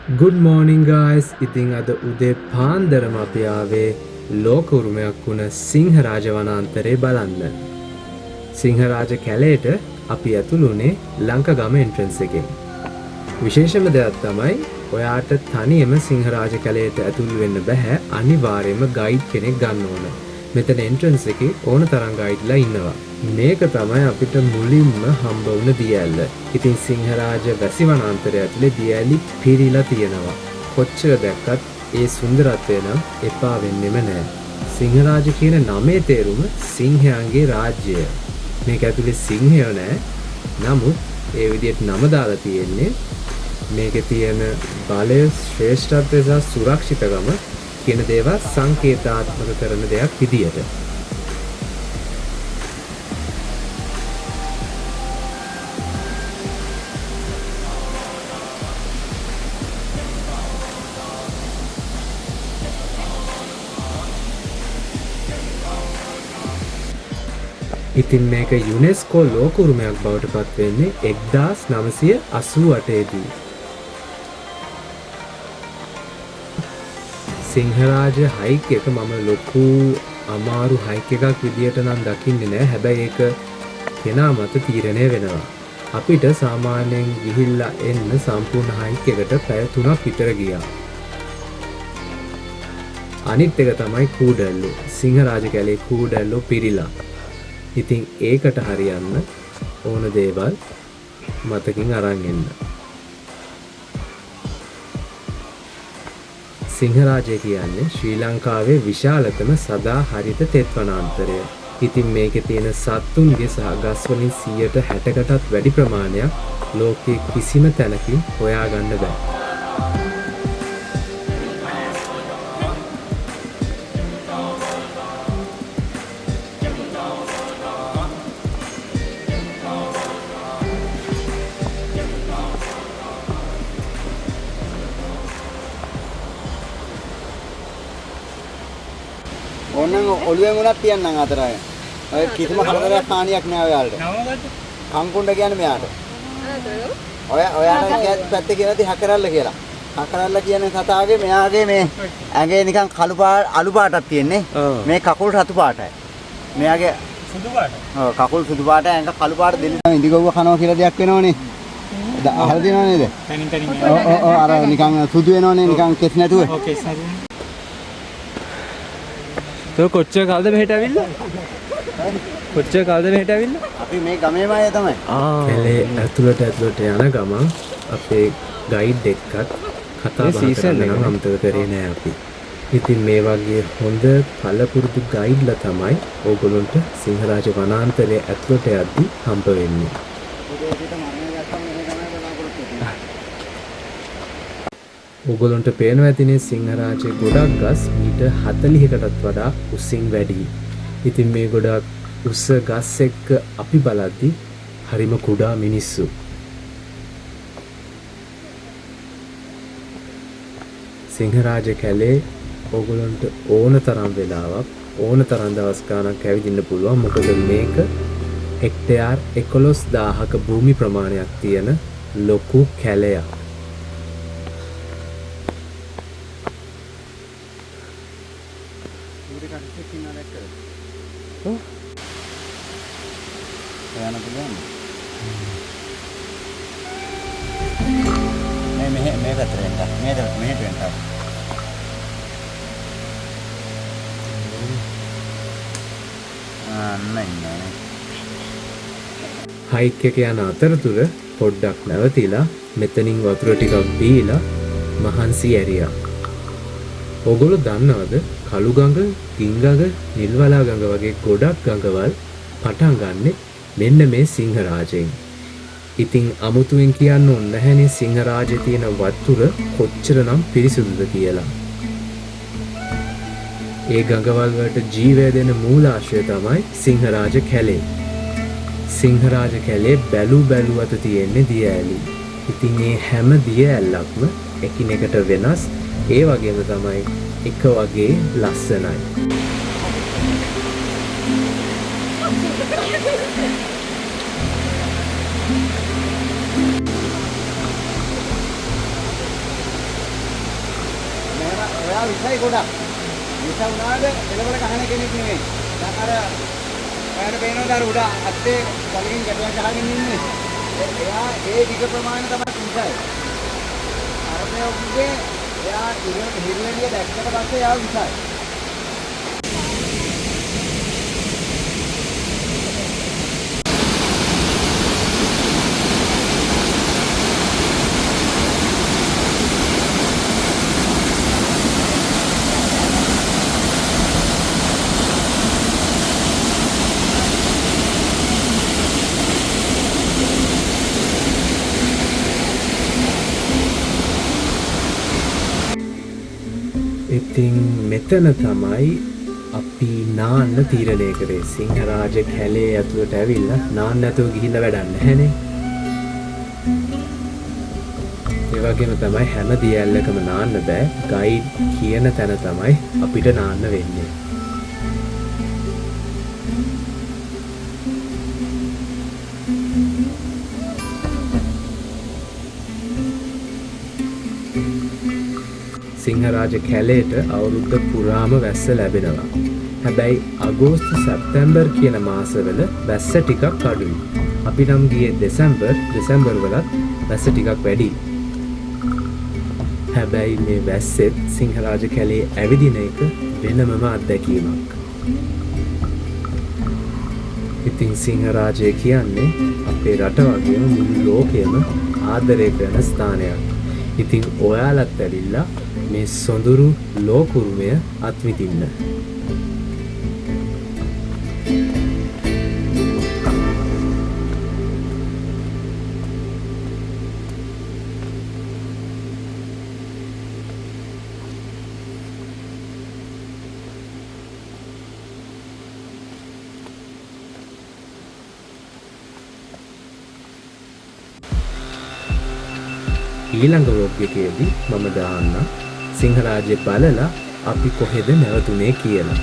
Good morning guys. ඉතින් අද උදේ පාන්දරම අපි ආවේ ලෝක උරුමයක් වුණ සිංහරාජ වනාන්තරේ බලන්න. සිංහරාජ කැලේට අපි ඇතුළු වුණේ ලංකගම එන්ට්‍රන්ස් එකෙන්. විශේෂම දෙයක් තමයි ඔයාට තනියම සිංහරාජ කැලේට ඇතුළු වෙන්න බෑ. අනිවාර්යයෙන්ම ගයිඩ් කෙනෙක් ගන්න ඕන. මෙතන එන්ට්‍රන්ස් එකේ ඕන තරම් ගයිඩ්ලා ඉන්නවා. මේක තමයි අපිට මුලින්ම හම්බ වුණ දියැල්ල. ඉතින් සිංහරාජ වැසි වනාන්තරය ඇතුලේ දියැලි පිරීලා තියෙනවා. කොච්චර දැක්කත් ඒ සුන්දරත්වය නම් එපා වෙන්නෙම නෑ. සිංහරාජ කියන නමේ තේරුම සිංහයන්ගේ රාජ්‍යය. මේක ඇතුලේ සිංහයෝ නෑ. නමුත් ඒ විදිහට නම දාලා තියෙන්නේ මේකේ තියෙන බලය, ශ්‍රේෂ්ඨත්වය සහ සුරක්ෂිතකම කියන දේවල් සංකේතාත්මක කරන දෙයක් විදියට. ඉතින් මේක යුනෙස්කෝ ලෝක උරුමයක් බවට පත් වෙන්නේ 1988 දී. සිංහරාජ හයික් එක මම ලොකු අමාරු හයික් එකක් විදියට නම් දකින්නේ නැහැ. හැබැයි ඒක කෙනා මත තීරණය වෙනවා. අපිට සාමාන්‍යයෙන් ගිහිල්ලා එන්න සම්පූර්ණ හයික් එකට පැය 3ක් විතර ගියා. අනිත් එක තමයි කූඩැල්ලෝ. සිංහරාජ කැලේ කූඩැල්ලෝ පිරීලා. ඉතින් ඒකට හරියන්න ඕන දේවල් මතකින් අරන් එන්න. සිංහරාජය කියන්නේ ශ්‍රී ලංකාවේ විශාලතම සදා හරිත තෙත් වනාන්තරය. ඉතින් මේකේ තියෙන සත්තුන්ගේ සහ ගස් වලින් 60%කටත් වැඩි ප්‍රමාණයක් ලෝකයේ කිසිම තැනකින් හොයාගන්න බෑ. ඕනනම් ඔළුවෙන් උනත් තියන්නම් අතරයි. ඔය කිසිම කරදරයක් හානියක් නෑ ඔයාලට. කංකුණ්ඩ කියන්නේ මෙයාට. ඔයාට පැත්තේ කියලාදී හකරල්ල කියලා. හකරල්ල කියන්නේ සතාගේ මෙයාගේ මේ ඇඟේ නිකන් කළු අලු පාටක් තියෙන්නේ. මේ කකුල් රතු පාටයි. මෙයාගේ සුදු පාට. ඔව් කකුල් සුදු පාට ඇඟ කළු පාට දෙලි. ඉදිගොව්ව කනවා කියලා දෙයක් වෙනවනේ. අහලා තියෙනව නේද? තනින් තනින්. ඔව් අර නිකන් සුදු වෙනවනේ නිකන් කෙස් නැතුව. ඔව් කෙස් නැතුව. तो කොච්චර කාලද මෙහෙට ඇවිල්ලා? කොච්චර කාලද මෙහෙට ඇවිල්ලා? අපි මේ ගමේම අය තමයි. කැලේ ඇතුළට යන ගමන් අපේ ගයිඩ් එක්කත් කතා බහ කරන්න නම් අමතක කරේ නෑ අපි. ඉතින් මේ වගේ හොඳ පළපුරුදු ගයිඩ්ලා තමයි ඕගොල්ලන්ට සිංහරාජ වනාන්තරයේ ඇතුළට යද්දි හම්බ වෙන්නේ. ඔගොල්ලන්ට පේනවා ඇතිනේ සිංහරාජයේ ගොඩක් ගස් මීටර් 40කටත් වඩා උසින් වැඩි. ඉතින් මේ ගොඩක් උස ගස් එක්ක අපි බලද්දි හරිම කුඩා මිනිස්සු. සිංහරාජ කැලේ ඔගොල්ලන්ට ඕන තරම් වෙලාවක් ඕන තරම් දවස් ගාණක් ඇවිදින්න පුළුවන්. මොකද මේක හෙක්ටයාර් 11000ක භූමි ප්‍රමාණයක් තියෙන ලොකු කැලයක්. යන්න පුළුවන්. මේ පැත්තට එන්න. මෙහෙට එන්න. නෑ. හයික් එක යන අතරතුර පොඩ්ඩක් නැවතිලා මෙතනින් වතුර ටිකක් බීලා මහන්සි ඇරියා. ඔගොල්ලෝ දන්නවද කළු ගඟ, ගින් ගඟ, නිල්වලා ගඟ වගේ ගොඩක් ගඟවල් පටන් ගන්නෙ මෙන්න මේ සිංහරාජයෙන්. ඉතින් අමුතුවෙන් කියන්න ඕන නැහැනේ සිංහරාජයේ තියෙන වතුර කොච්චරනම් පිරිසිදුද කියලා. ඒ ගඟවල් වලට ජීවය දෙන මූලාශ්‍රය තමයි සිංහරාජ කැලේ. සිංහරාජ කැලේ බැලු අත තියෙන්නේ දියඇලි. ඉතින් මේ හැම දියඇල්ලක්ම එකිනෙකට වෙනස්. ඒ වගේම තමයි එක වගේ ලස්සනයි. ඔයා විසයි ගොඩක්. විස උනාද එළවල ගහන කෙනෙක් නෙමෙයි. දැන් අර ඔයාලට පේනවද අර උඩ අත්තේ වලින් ගැටුවක් ගහගෙන ඉන්නේ. එයා ඒ වික ප්‍රමාණය තමයි විසයි. අර මේ ඔබගේ එයා හිරලෙනිය දැක්කට පස්සේ එයා විසයි. ඉතින් මෙතන තමයි අපි නාන්න තීරණය කරේ. සිංහරාජ කැලේ ඇතුළට ඇවිල්ලා නාන්න නැතුව ගිහිල්ලා වැඩක් නැහැනේ. ඒ වගේම තමයි හැම දියැලකම නාන්න බෑ. ගයිඩ් කියන තැන තමයි අපිට නාන්න වෙන්නේ. සිංහරාජ කැලේට අවුරුද්ද පුරාම වැස්ස ලැබෙනවා. හැබැයි අගෝස්තු සැප්තැම්බර් කියන මාසවල වැස්ස ටිකක් අඩුයි. අපි නම් ගියේ දෙසැම්බර් වලත් වැස්ස ටිකක් වැඩි. හැබැයි මේ වැස්සෙත් සිංහරාජ කැලේ ඇවිදින එක වෙනමම අත්දැකීමක්. ඉතින් සිංහරාජය කියන්නේ අපේ රට වගේම මුළු ලෝකෙම ආදරය කරන ස්ථානයක්. ඉතින් ඔයාලත් ඇවිල්ලා මේ සොඳුරු ලෝකුරුමය අත්විඳින්න. ඊළඟ වලොග් එකේදී මම දාන්න සිංහරාජය බලලා අපි කොහෙද නැවතුනේ කියලා.